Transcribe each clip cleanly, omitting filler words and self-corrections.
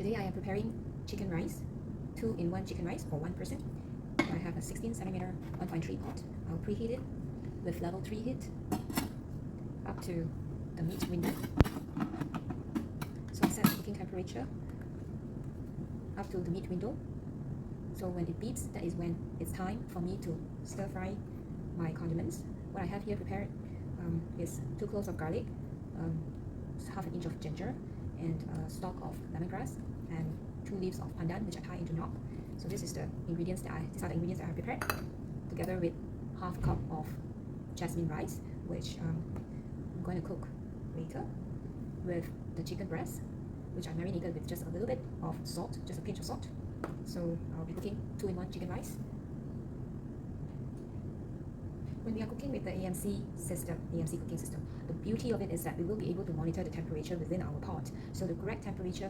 Today I am preparing chicken rice, 2-in-1 chicken rice for one person. I have a 16cm 1.3 pot. I'll preheat it with level 3 heat up to the meat window. So I set the cooking temperature up to the meat window. So when it beeps, that is when it's time for me to stir fry my condiments. What I have here prepared is 2 cloves of garlic, half an inch of ginger, and a stalk of lemongrass, and 2 leaves of pandan, which I tie into knot. So these are the ingredients that I have prepared, together with half a cup of jasmine rice, which I'm going to cook later, with the chicken breast, which I marinated with just a little bit of salt, just a pinch of salt. So I'll be cooking 2-in-1 chicken rice. When we are cooking with the AMC cooking system, the beauty of it is that we will be able to monitor the temperature within our pot. So the correct temperature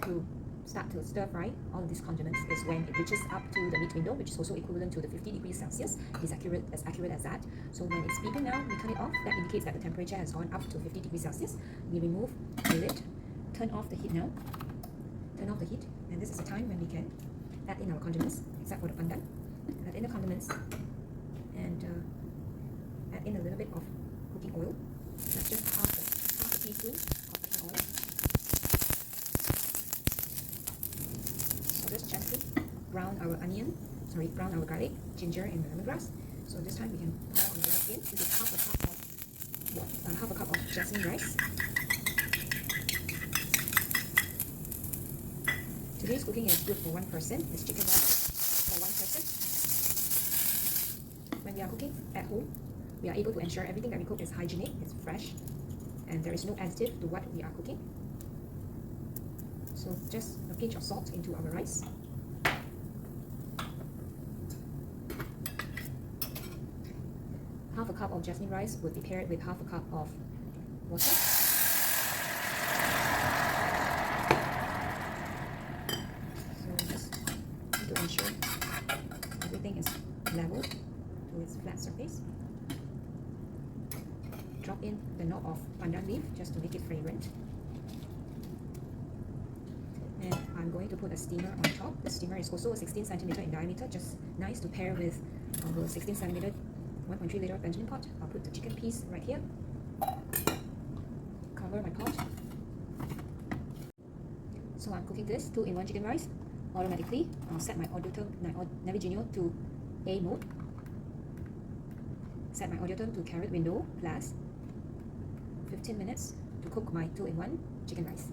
to start to stir fry all of these condiments is when it reaches up to the meat window, which is also equivalent to the 50 degrees Celsius. It is as accurate as that. So when it's beeping now, we turn it off. That indicates that the temperature has gone up to 50 degrees Celsius. We remove the lid, turn off the heat now. Turn off the heat, and this is the time when we can add in our condiments, except for the pandan. Add in the condiments and add in a little bit of cooking oil. That's just half a teaspoon of cooking oil. So just gently brown our garlic, ginger, and lemongrass. So this time we can pour on the rest in. This is half a cup of jasmine rice. Today's cooking is good for one person. It's chicken rice for one person. When we are cooking at home, we are able to ensure everything that we cook is hygienic, it's fresh, and there is no additive to what we are cooking. So just a pinch of salt into our rice. Half a cup of jasmine rice would be paired with half a cup of water. To ensure everything is level to its flat surface. Drop in the knot of pandan leaf just to make it fragrant. And I'm going to put a steamer on top. The steamer is also a 16cm in diameter, just nice to pair with our 16cm 1.3 liter Benjamin pot. I'll put the chicken piece right here. Cover my pot. So I'm cooking this 2-in-1 chicken rice. Automatically, I'll set my Audiotherm Navigenio to A mode. Set my Audiotherm to carrot window plus 15 minutes to cook my 2-in-1 chicken rice.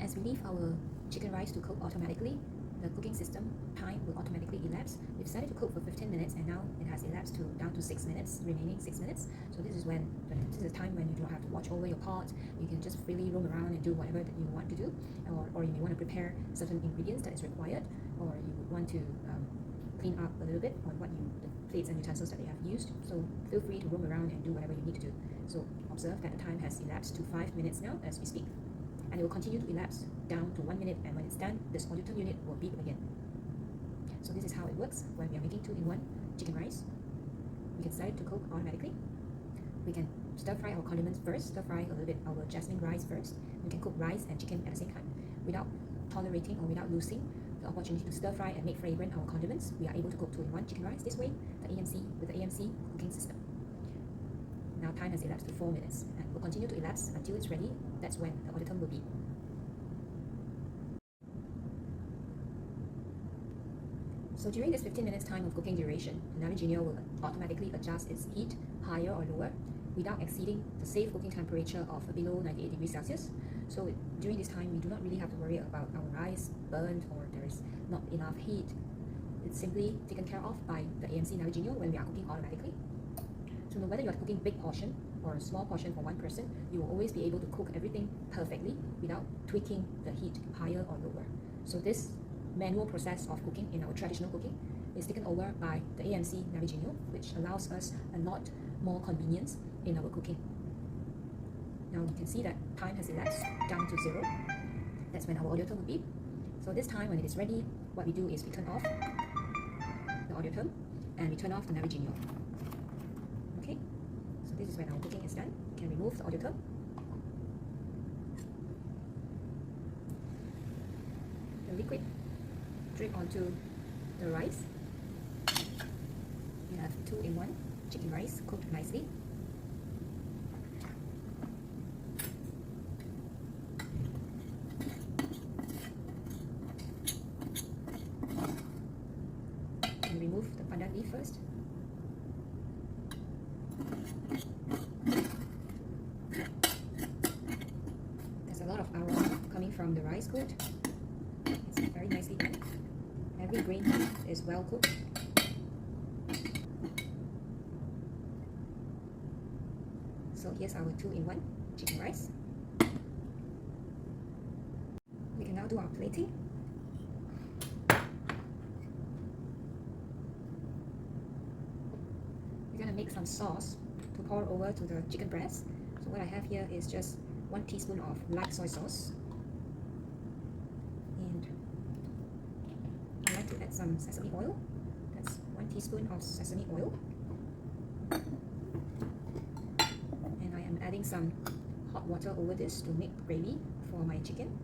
As we leave our chicken rice to cook automatically, the cooking system time will automatically elapse. We've set it to cook for 15 minutes, and now it has elapsed down to 6 minutes, remaining 6 minutes. So this is the time when you don't have to watch over your pot. You can just freely roam around and do whatever that you want to do, or you may want to prepare certain ingredients that is required, or you would want to clean up a little bit on the plates and utensils that you have used. So feel free to roam around and do whatever you need to do. So observe that the time has elapsed to 5 minutes now as we speak. And it will continue to elapse down to 1 minute, and when it's done, this Audiotherm unit will beep again. So this is how it works when we are making 2-in-1 chicken rice. We can set it to cook automatically. We can stir fry our condiments first, stir fry a little bit our jasmine rice first. We can cook rice and chicken at the same time without tolerating or without losing the opportunity to stir fry and make fragrant our condiments. We are able to cook 2-in-1 chicken rice this way, with the AMC cooking system. Now time has elapsed to 4 minutes, and will continue to elapse until it's ready. That's when the Audiotherm will beep. So during this 15 minutes time of cooking duration, the Navigenio will automatically adjust its heat higher or lower without exceeding the safe cooking temperature of below 98 degrees Celsius. So during this time, we do not really have to worry about our rice burnt or there is not enough heat. It's simply taken care of by the AMC Navigenio when we are cooking automatically. So no matter you are cooking big portion or a small portion for one person, you will always be able to cook everything perfectly without tweaking the heat higher or lower. So this manual process of cooking in our traditional cooking is taken over by the AMC Navigenio, which allows us a lot more convenience in our cooking. Now you can see that time has elapsed down to 0. That's when our Audiotherm will beep. So this time when it is ready, what we do is we turn off the Audiotherm and we turn off the Navigenio. Okay, so this is when our cooking is done. You can remove the Audiotherm. The liquid drip onto the rice. You have 2-in-1 chicken rice cooked nicely. And remove the pandan leaf first. There's a lot of aroma coming from the rice cooked. It's very nicely done. Every grain is well cooked. So here's our 2-in-1 chicken rice. We can now do our plating. We're going to make some sauce to pour over to the chicken breast. So what I have here is just 1 teaspoon of light soy sauce. And I like to add some sesame oil. That's 1 teaspoon of sesame oil. And I am adding some hot water over this to make gravy for my chicken.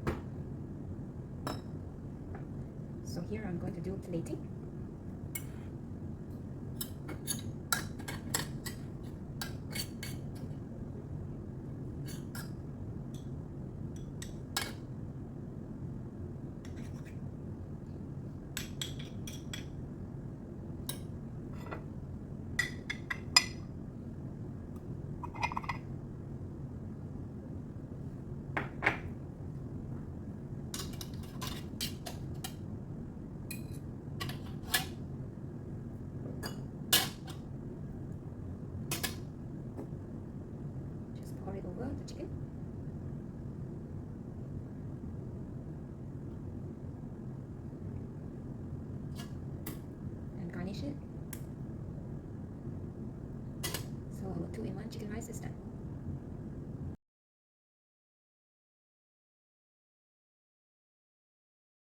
So here I'm going to do plating. Pour it over the chicken. And garnish it. So our 2-in-1 chicken rice is done.